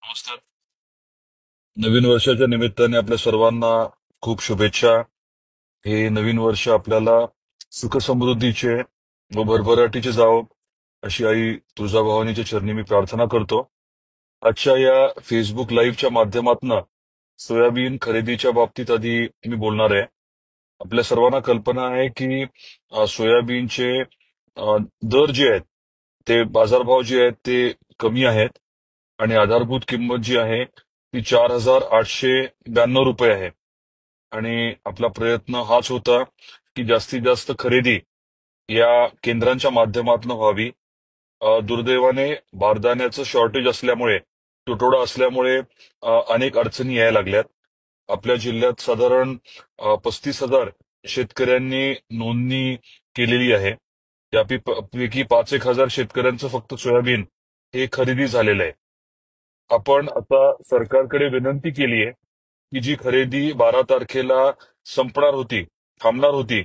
नमस्कार. नवीन वर्षाच्या निमित्ताने आपल्या सर्वांना खूप शुभेच्छा. हे नवीन वर्ष आपल्याला सुखसमृद्धीचे व भरभराटीचे जावो अशी आई तुळजाभवानीच्या चरणी मी प्रार्थना करतो. आजच्या या फेसबुक लाईव्हच्या माध्यमातून सोयाबीन खरेदीच्या बाबतीत आधी मी बोलणार आहे. आपल्या सर्वांना कल्पना आहे की सोयाबीनचे दर जे आहेत ते बाजारभाव जे आहेत ते कमी आहेत आणि आधारभूत किंमत जी आहे ती 4,892 रुपये आहे. आणि आपला प्रयत्न हाच होता की जास्तीत जास्त खरेदी या केंद्रांच्या माध्यमातून व्हावी. दुर्दैवाने बारदाण्याचं शॉर्टेज असल्यामुळे, तुटवडा असल्यामुळे अनेक अडचणी यायला लागल्यात. आपल्या जिल्ह्यात साधारण 35,000 शेतकऱ्यांनी नोंदणी केलेली आहे. त्यापैकी 5,000 शेतकऱ्यांचं फक्त सोयाबीन हे खरेदी झालेलं आहे. आपण आता सरकारकडे विनंती केली आहे की जी खरेदी 12 तारखेला संपणार होती, थांबणार होती,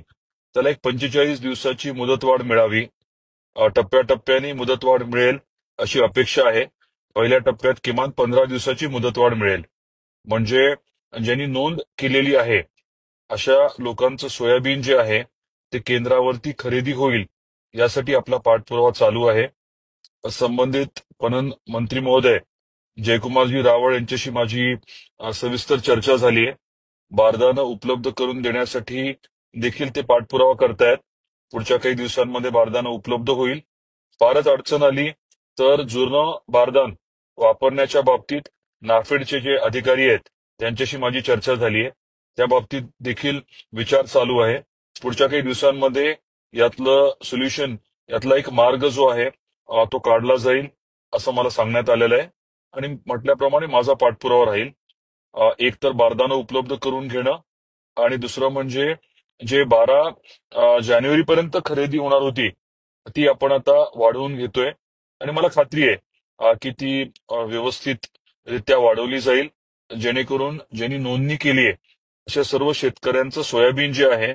त्याला एक 45 दिवसाची मुदतवाढ मिळावी. टप्प्याटप्प्याने मुदतवाढ मिळेल अशी अपेक्षा आहे. पहिल्या टप्प्यात किमान 15 दिवसाची मुदतवाढ मिळेल. म्हणजे ज्यांनी नोंद केलेली आहे अशा लोकांचं सोयाबीन जे आहे ते केंद्रावरती खरेदी होईल यासाठी आपला पाठपुरावा चालू आहे. संबंधित पणन मंत्री महोदय जयकुमारजी रावळ यांच्याशी माझी सविस्तर चर्चा झाली आहे. बारदाना उपलब्ध करून देण्यासाठी देखील ते पाठपुरावा करतायत. पुढच्या काही दिवसांमध्ये बारदाना उपलब्ध होईल. फारच अडचण आली तर जुनं बारदान वापरण्याच्या बाबतीत नाफेडचे जे अधिकारी आहेत त्यांच्याशी माझी चर्चा झाली आहे. त्या बाबतीत देखील विचार चालू आहे. पुढच्या काही दिवसांमध्ये यातलं सोल्युशन, यातला एक मार्ग जो आहे तो काढला जाईल असं मला सांगण्यात आलेलं आहे. आणि म्हटल्याप्रमाणे माझा पाठपुरावा राहील. एक तर बारदाना उपलब्ध करून घेणं आणि दुसरं म्हणजे जे 12 जानेवारीपर्यंत खरेदी होणार होती ती आपण आता वाढवून घेतोय आणि मला खात्री आहे की ती व्यवस्थितरित्या वाढवली जाईल, जेणेकरून ज्यांनी नोंदणी केली आहे अशा सर्व शेतकऱ्यांचं सोयाबीन जे आहे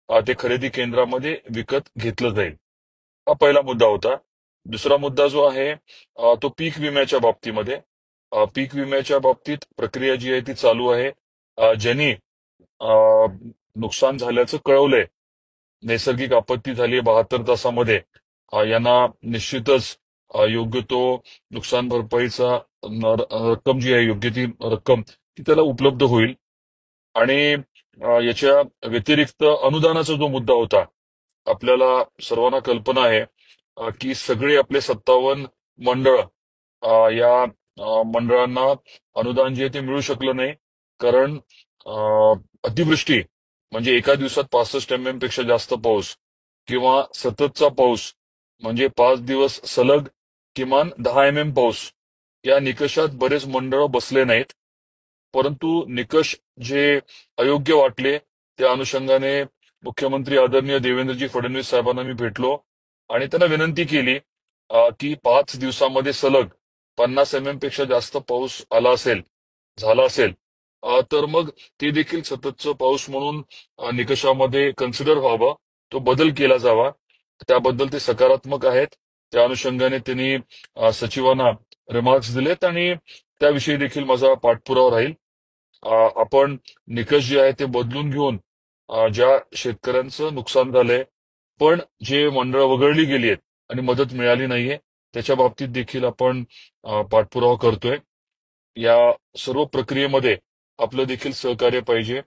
ते खरेदी केंद्रामध्ये विकत घेतलं जाईल. हा पहिला मुद्दा होता. दुसरा मुद्दा जो आहे तो पीक विम्याच्या बाबतीमध्ये. पीक विम्याच्या बाबतीत प्रक्रिया जी आहे ती चालू आहे. ज्यांनी नुकसान झाल्याचं कळवलंय, नैसर्गिक आपत्ती झाली 72 तासामध्ये, यांना निश्चितच योग्य तो नुकसान भरपाईचा रक्कम जी आहे, योग्य ती रक्कम ती त्याला उपलब्ध होईल. आणि याच्या व्यतिरिक्त अनुदानाचा जो मुद्दा होता, आपल्याला सर्वांना कल्पना आहे की सगळे आपले 57 मंडळ या मंडळांना अनुदान जे आहे ते मिळू शकलं नाही. कारण अतिवृष्टी म्हणजे एका दिवसात 65 पेक्षा जास्त पाऊस किंवा सततचा पाऊस म्हणजे 5 दिवस सलग किमान 10 पाऊस, या निकषात बरेच मंडळ बसले नाहीत. परंतु निकष जे अयोग्य वाटले त्या अनुषंगाने मुख्यमंत्री आदरणीय देवेंद्रजी फडणवीस साहेबांना मी भेटलो आणि त्यांना विनंती केली की 5 दिवसामध्ये सलग 50 पेक्षा जास्त पाऊस आला असेल, झाला असेल, तर मग ते देखील सततचं पाऊस म्हणून निकषामध्ये कन्सिडर व्हावं, तो बदल केला जावा. त्याबद्दल ते सकारात्मक आहेत. त्या अनुषंगाने त्यांनी सचिवांना रिमार्क्स दिलेत आणि त्याविषयी देखील माझा पाठपुरावा राहील. आपण निकष जे आहे ते बदलून घेऊन ज्या शेतकऱ्यांचं नुकसान झालंय पण जे मंडळ वगळली गेली आहेत आणि मदत मिळाली नाहीये त्याच्या बाबतीत देखील आपण पाठपुरावा करतोय. या सर्व प्रक्रियेमध्ये आपलं देखील सहकार्य पाहिजे.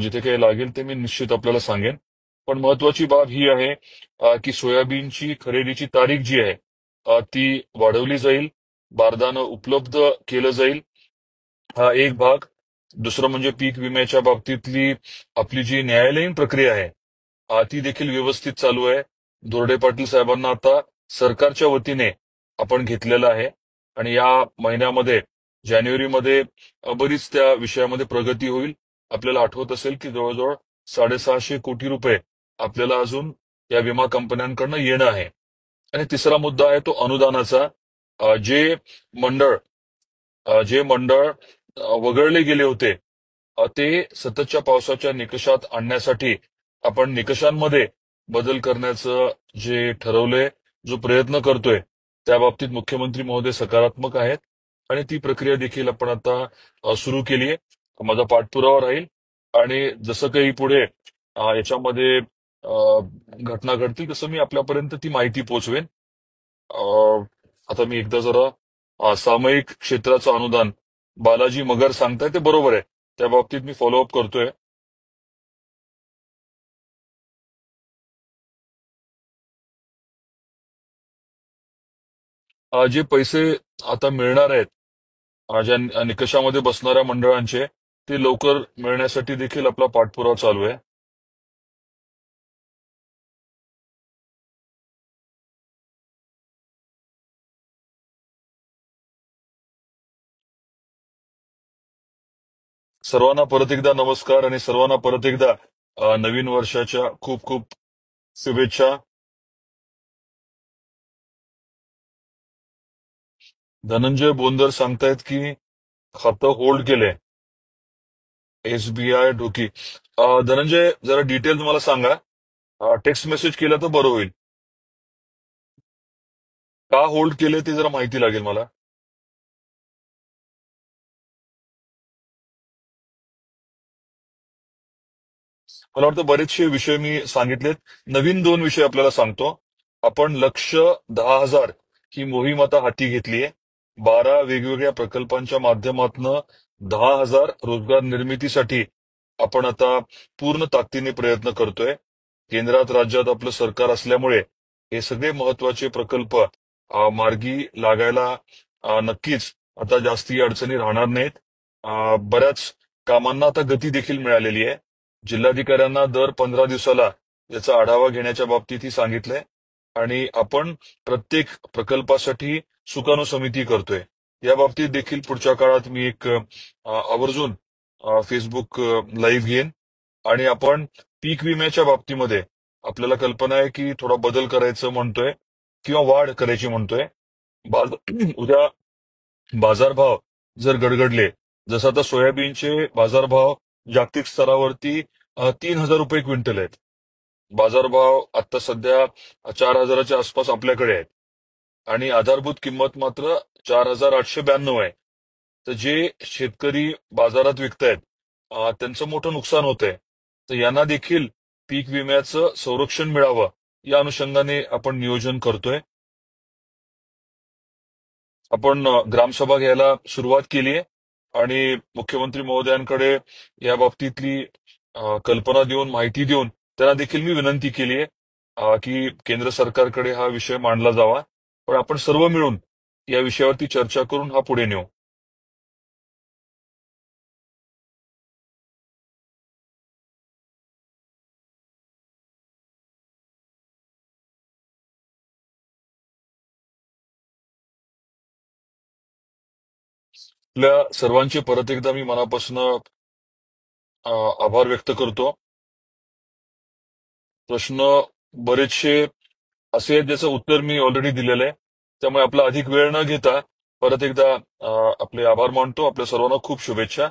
जिथे काही लागेल ते मी निश्चित आपल्याला सांगेन. पण महत्वाची बाब ही आहे की सोयाबीनची खरेदीची तारीख जी आहे ती वाढवली जाईल, बारदाना उपलब्ध केलं जाईल. हा एक भाग. दुसरं म्हणजे पीक विम्याच्या बाबतीतली आपली जी न्यायालयीन प्रक्रिया आहे ती देखील व्यवस्थित चालू आहे. दोर्डे पाटील साहेबांना आता सरकारच्या वतीने आपण घेतलेलं आहे आणि या महिन्यामध्ये जानेवारीमध्ये बरीच त्या विषयामध्ये प्रगती होईल. आपल्याला आठवत असेल की जवळजवळ 650 कोटी रुपये आपल्याला अजून या विमा कंपन्यांकडनं येणं आहे. आणि तिसरा मुद्दा आहे तो अनुदानाचा. जे मंडळ वगळले गेले होते ते सततच्या पावसाच्या निकषात आणण्यासाठी आपण निकषांमध्ये बदल करण्याचं जे ठरवलंय, जो प्रयत्न करतोय, त्या बाबतीत मुख्यमंत्री महोदय सकारात्मक आहेत. आणि ती प्रक्रिया देखील आपण आता सुरू केली आहे. माझा पाठपुरावा राहील आणि जसं काही पुढे याच्यामध्ये घटना घडतील तसं मी आपल्यापर्यंत ती माहिती पोहोचवेन. आता मी एकदा जरा सामायिक क्षेत्राचं अनुदान बालाजी मगर सांगताय ते बरोबर आहे. त्या बाबतीत मी फॉलोअप करतोय. जे पैसे आता मिळणार आहेत ज्या निकषामध्ये बसणाऱ्या मंडळांचे ते लवकर मिळण्यासाठी देखील आपला पाठपुरावा चालू आहे. सर्वांना परत एकदा नमस्कार आणि सर्वांना परत एकदा नवीन वर्षाच्या खूप खूप शुभेच्छा. धनंजय बोंदर सांगतायत की खातं होल्ड केलंय SBI ढोकी. धनंजय जरा डिटेल्स मला सांगा. टेक्स्ट मेसेज केला तर बरं होईल. का होल्ड केले ते जरा माहिती लागेल मला. मला वाटतं बरेचसे विषय मी सांगितलेत. नवीन 2 विषय आपल्याला सांगतो. आपण लक्ष 10,000 ही मोहीम आता हाती घेतलीय. 12 वेगवेगळ्या प्रकल्पांच्या माध्यमातून 10,000 रोजगार निर्मितीसाठी आपण आता पूर्ण ताकदीने प्रयत्न करतोय. केंद्रात राज्यात आपलं सरकार असल्यामुळे हे सगळे महत्वाचे प्रकल्प मार्गी लागायला नक्कीच आता जास्ती अडचणी राहणार नाहीत. बऱ्याच कामांना आता गती देखील मिळालेली आहे. जिल्हाधिकाऱ्यांना दर 15 दिवसाला याचा आढावा घेण्याच्या बाबतीतही सांगितलंय आणि आपण प्रत्येक प्रकल्पासाठी सुकाणू समिती करतोय. या बाबतीत देखील पुढच्या काळात मी एक आवर्जून फेसबुक लाईव्ह घेईन आणि आपण पीक विम्याच्या बाबतीमध्ये आपल्याला कल्पना आहे की थोडा बदल करायचं म्हणतोय किंवा वाढ करायची म्हणतोय. उद्या बाजारभाव जर गडगडले, जसं आता सोयाबीनचे बाजारभाव जागतिक स्तरावरती 3,000 रुपये क्विंटल आहेत. बाजारभाव आता सध्या 4,000च्या आसपास आपल्याकडे आहेत आणि आधारभूत किंमत मात्र 4,892 आहे. तर जे शेतकरी बाजारात विकतायत त्यांचं मोठं नुकसान होत आहे. तर यांना देखील पीक विम्याचं संरक्षण मिळावं या अनुषंगाने आपण नियोजन करतोय. आपण ग्रामसभा घ्यायला सुरुवात केली आहे आणि मुख्यमंत्री महोदयांकडे या बाबतीतली कल्पना देऊन माहिती देऊन त्यांना देखील मी विनंती केली आहे की केंद्र सरकारकडे हा विषय मांडला जावा. पण आपण सर्व मिळून या विषयावरती चर्चा करून हा पुढे नेऊ. आपल्या सर्वांचे परत एकदा मी मनापासून आभार व्यक्त करतो. प्रश्न बरेचसे असे आहेत ज्याचं उत्तर मी ऑलरेडी दिलेलं आहे. त्यामुळे आपला अधिक वेळ न घेता परत एकदा आपले आभार मानतो. आपल्या सर्वांना खूप शुभेच्छा.